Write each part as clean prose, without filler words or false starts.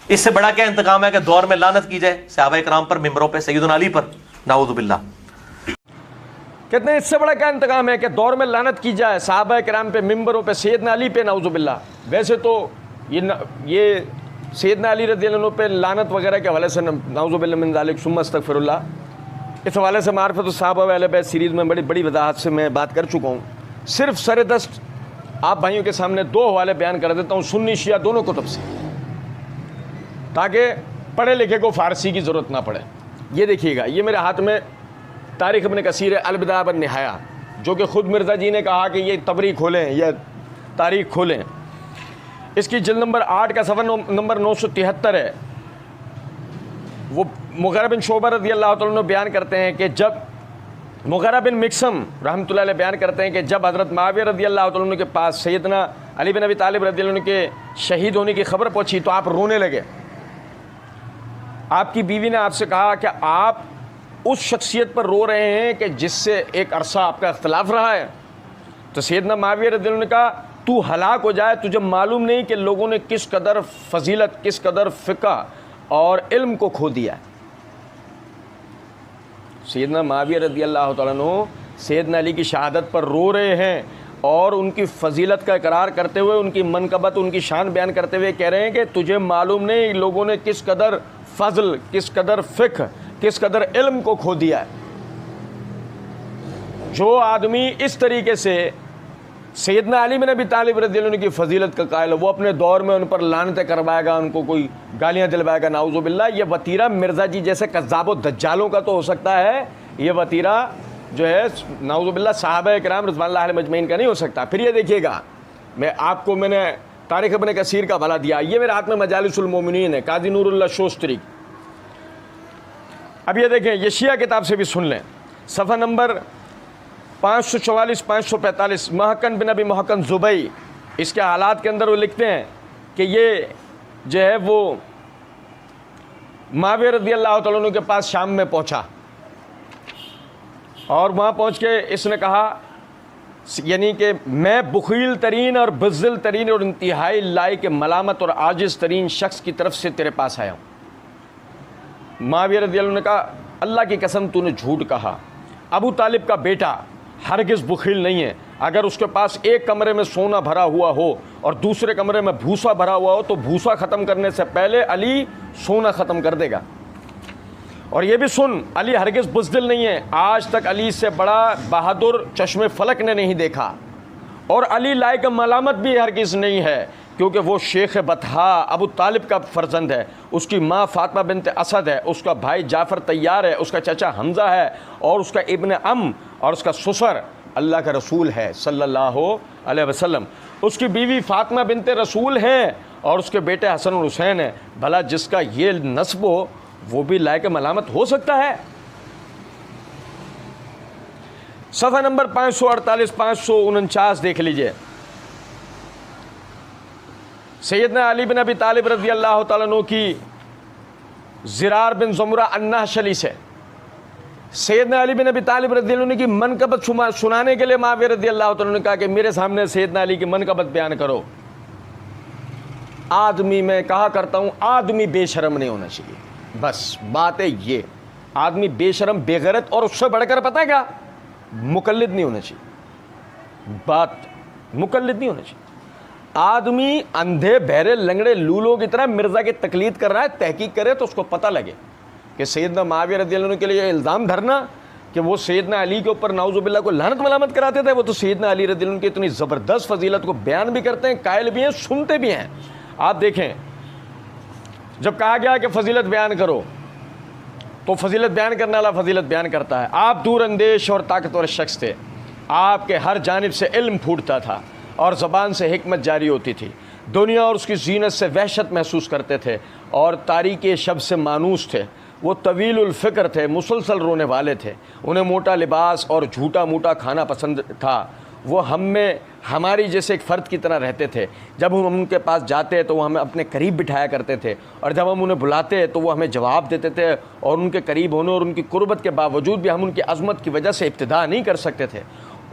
इससे बड़ा क्या इंतकाम है कि दौर में लानत की जाए सहाबा कराम पर, मिंबरों पे, सैयदना अली पर, नाऊज़ु बिल्लाह। कहते हैं इससे बड़ा क्या इंतकाम है कि दौर में लानत की जाए सहाबा कराम पे, मिंबरों पे, सैयदना अली पे, नाऊज़ु बिल्लाह। वैसे तो ये सैयदना अली रज़ियल्लाहु अन्हु पे लानत वगैरह के हवाले से नाऊज़ु बिल्लाह मिन ज़ालिक सुम्मा अस्तग़फिरुल्लाह, इस हवाले से मारिफ़तुस सहाबा व अहले बैत सीरीज़ में बड़ी वजाहत से मैं बात कर चुका हूँ। सिर्फ सरदस्त आप भाइयों के सामने दो हवाले बयान कर देता हूँ सुन्नी शिया दोनों कुतुब से, ताकि पढ़े लिखे को फ़ारसी की ज़रूरत ना पड़े। ये देखिएगा, ये मेरे हाथ में तारीख़ इब्न कसीर अल-बिदाया व निहाया, जो कि ख़ुद मिर्ज़ा जी ने कहा कि ये तबरी खोलें या तारीख़ खोलें। इसकी जिल्द नंबर 8 का सफ़ा नंबर 973 है। वो मुग़ीरा बिन शोबा रज़ियल्लाहु तआला अन्हु बयान करते हैं कि जब मुग़ीरा बिन मिक्सम रहमतुल्लाह अलैह बयान करते हैं कि जब हज़रत मुआविया रज़ियल्लाहु तआला अन्हु के पास सैयदना अली बिन अबी तालिब रज़ियल्लाहु अन्हु के शहीद होने की खबर पहुंची तो आप रोने लगे। आपकी बीवी ने आपसे कहा कि आप उस शख्सियत पर रो रहे हैं कि जिससे एक अरसा आपका इख्तलाफ रहा है। तो सैयदना मुआविया रज़ियल्लाहु अन्हु ने कहा तू हलाक हो जाए, तुझे मालूम नहीं कि लोगों ने किस कदर फजीलत, किस कदर फ़िक़्ह और इल्म को खो दिया है। सैयदना मुआविया रज़ियल्लाहु तआला अन्हु सैयदना अली की शहादत पर रो रहे हैं और उनकी फजीलत का इकरार करते हुए, उनकी मनकबत, उनकी शान बयान करते हुए कह रहे हैं कि तुझे मालूम नहीं लोगों ने किस कदर फजल, किस कदर फ़िक़्ह, किस कदर इल्म को खो दिया है। जो आदमी इस तरीके से सैयदना अली बिन अबी तालिब रज़ियल्लाहु अन्हु की फजीलत का कायल, वो अपने दौर में उन पर लानतें करवाएगा, उनको कोई गालियाँ दिलवाएगा, नाउज़ु बिल्लाह। ये वतीरा मिर्ज़ा जी जैसे कज़्ज़ाब व दज्जालों का तो हो सकता है, ये वतीरा जो है नाउज़ु बिल्लाह सहाबा किराम रिज़वानुल्लाह अलैहिम अजमईन का नहीं हो सकता। फिर ये देखिएगा, मैंने तारीख़ इब्न कसीर का हवाला दिया, ये मेरे हाथ में मजालिसुल मोमिनीन है, काज़ी नूरुल्लाह शोस्तरी। अब ये देखें, ये शिया किताब से भी सुन लें, सफ़ा नंबर 544 545, महकन बिन अबी महकन ज़ुबई, इसके हालात के अंदर वो लिखते हैं कि ये जो है वो मुआविया रज़ियल्लाहु तआला अन्हु के पास शाम में पहुंचा और वहाँ पहुँच के इसने कहा, यानी कि मैं बुखील तरीन और बज़िल तरीन और इंतहाई लायक मलामत और आजिज़ तरीन शख्स की तरफ से तेरे पास आया हूँ। मुआविया रज़ियल्लाहु अन्हु ने कहा, अल्लाह की कसम तूने झूठ कहा, अबू तालिब का बेटा हरगिज़ बुखील नहीं है। अगर उसके पास एक कमरे में सोना भरा हुआ हो और दूसरे कमरे में भूसा भरा हुआ हो तो भूसा ख़त्म करने से पहले अली सोना ख़त्म कर देगा। और ये भी सुन, अली हरगिज़ बुज़दिल नहीं है, आज तक अली से बड़ा बहादुर चश्मे फलक ने नहीं देखा। और अली लायक मलामत भी हरगिज़ नहीं है, क्योंकि वो शेख बतहा अबू तालिब का फ़र्जंद है, उसकी माँ फ़ातिमा बिन्त असद है, उसका भाई जाफ़र तैयार है, उसका चाचा हमज़ा है और उसका इब्न अम और उसका ससुर अल्लाह का रसूल है सल्लल्लाहु अलैहि वसल्लम। उसकी बीवी फ़ातिमा बिन्त रसूल है और उसके बेटे हसन और हुसैन है। भला जिसका ये नस्ब हो वो भी लायक मलामत हो सकता है? सफ़ा नंबर 548 549 देख लीजिए। सैयदना अली बिन अबी तालिब रज़ियल्लाहु तआला अन्हु की ज़िरार बिन ज़ुमरा अन्नहशली से सैयदना अली बिन अबी तालिब रज़ियल्लाहु अन्हु की मनकबत सुनाने के लिए मुआविया रज़ियल्लाहु तआला अन्हु ने कहा कि मेरे सामने सैयदना अली की मनकबत बयान करो। आदमी, मैं कहा करता हूँ, आदमी बेशरम नहीं होना चाहिए, बस बात है ये। आदमी बेशरम, बेगैरत और उससे बढ़कर पता है क्या, मुकल्लिद नहीं होना चाहिए। बात मुकल्लिद नहीं होना चाहिए। आदमी अंधे बहरे लंगड़े लूलों की तरह मिर्ज़ा की तकलीद कर रहा है, तहकीक करे तो उसको पता लगे कि सैयदना मुआविया रज़ियल्लाहु अन्हु के लिए इल्ज़ाम धरना कि वो सैयदना अली के ऊपर नाउज़ु बिल्लाह को लानत मलामत कराते थे। वो तो सैयदना अली रज़ियल्लाहु अन्हु की इतनी ज़बरदस्त फजीलत को बयान भी करते हैं, कायल भी हैं, सुनते भी हैं। आप देखें, जब कहा गया कि फजीलत बयान करो तो फजीलत बयान करने वाला फजीलत बयान करता है। आप दूर अंदेश और ताकतवर शख्स थे, आपके हर जानिब से इल्म फूटता था और ज़बान से हिकमत जारी होती थी। दुनिया और उसकी जीनत से वहशत महसूस करते थे और तारीक़ शब से मानूस थे। वो तवीलुल फ़िक्र थे, मुसलसल रोने वाले थे। उन्हें मोटा लिबास और झूठा मूठा खाना पसंद था। वो हम में हमारी जैसे एक फ़र्द की तरह रहते थे। जब हम उनके पास जाते तो वो हमें अपने करीब बिठाया करते थे और जब हम उन्हें बुलाते तो वो हमें जवाब देते थे और उनके करीब होने और उनकी कुर्बत के बावजूद भी हम उनकी अज़मत की वजह से इब्तिदा नहीं कर सकते थे।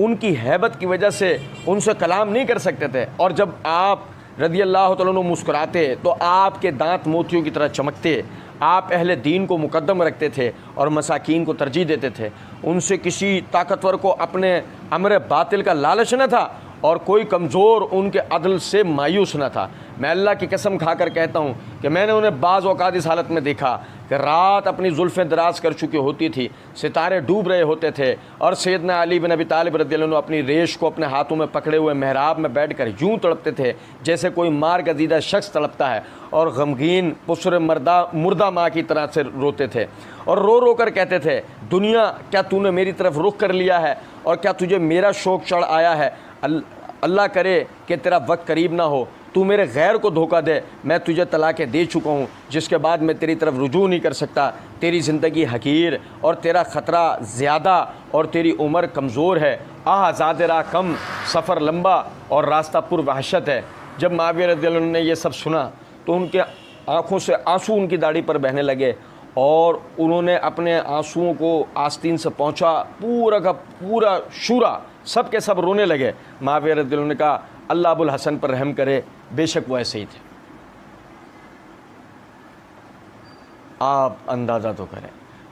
उनकी हैबत की वजह से उनसे कलाम नहीं कर सकते थे। और जब आप रज़ी अल्लाह तआला अन्हु मुस्कुराते तो आपके दांत मोतियों की तरह चमकते। आप अहले दीन को मुकद्दम रखते थे और मसाकीन को तरजीह देते थे। उनसे किसी ताकतवर को अपने अमर बातिल का लालच न था और कोई कमज़ोर उनके अदल से मायूस न था। मैं अल्लाह की कसम खाकर कहता हूँ कि मैंने उन्हें बाज़ औक़ात इस हालत में देखा कि रात अपनी जुल्फ़ें दराज कर चुकी होती थी, सितारे डूब रहे होते थे और सैयदना अली बिन अबी तालिब रज़ियल्लाहु अन्हु अपनी रेश को अपने हाथों में पकड़े हुए मेहराब में बैठकर यूँ तड़पते थे जैसे कोई मार गजीदा शख्स तड़पता है, और गमगीन पुसर मुर्दा माँ की तरह से रोते थे और रो रो कर कहते थे, दुनिया क्या तूने मेरी तरफ रुख कर लिया है और क्या तुझे मेरा शौक़ चढ़ आया है? अल्लाह करे कि तेरा वक्त करीब ना हो, तू मेरे गैर को धोखा दे, मैं तुझे तलाक़ें दे चुका हूँ जिसके बाद मैं तेरी तरफ रुजू नहीं कर सकता। तेरी ज़िंदगी हकीर और तेरा ख़तरा ज़्यादा और तेरी उम्र कमज़ोर है। आज़ाद राह कम, सफ़र लंबा और रास्ता पुरवहशत है। जब मुआविया रज़ियल्लाहु अन्हु ने यह सब सुना तो उनके आँखों से आंसू उनकी दाढ़ी पर बहने लगे और उन्होंने अपने आंसुओं को आस्तीन से पहुँचा। पूरा का पूरा शूरा सब के सब रोने लगे। मुआविया रज़ियल्लाहु अन्हु ने कहा, अल्लाह अबुल हसन पर रहम करे, बेशक वो ऐसे ही थे। आप अंदाज़ा तो करें,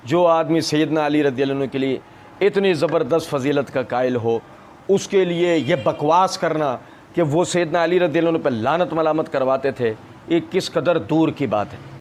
जो आदमी सैयदना अली रज़ियल्लाहु अन्हु के लिए इतनी ज़बरदस्त फजीलत का कायल हो, उसके लिए ये बकवास करना कि वो सैयदना अली रज़ियल्लाहु अन्हु पर लानत मलामत करवाते थे, ये किस कदर दूर की बात है।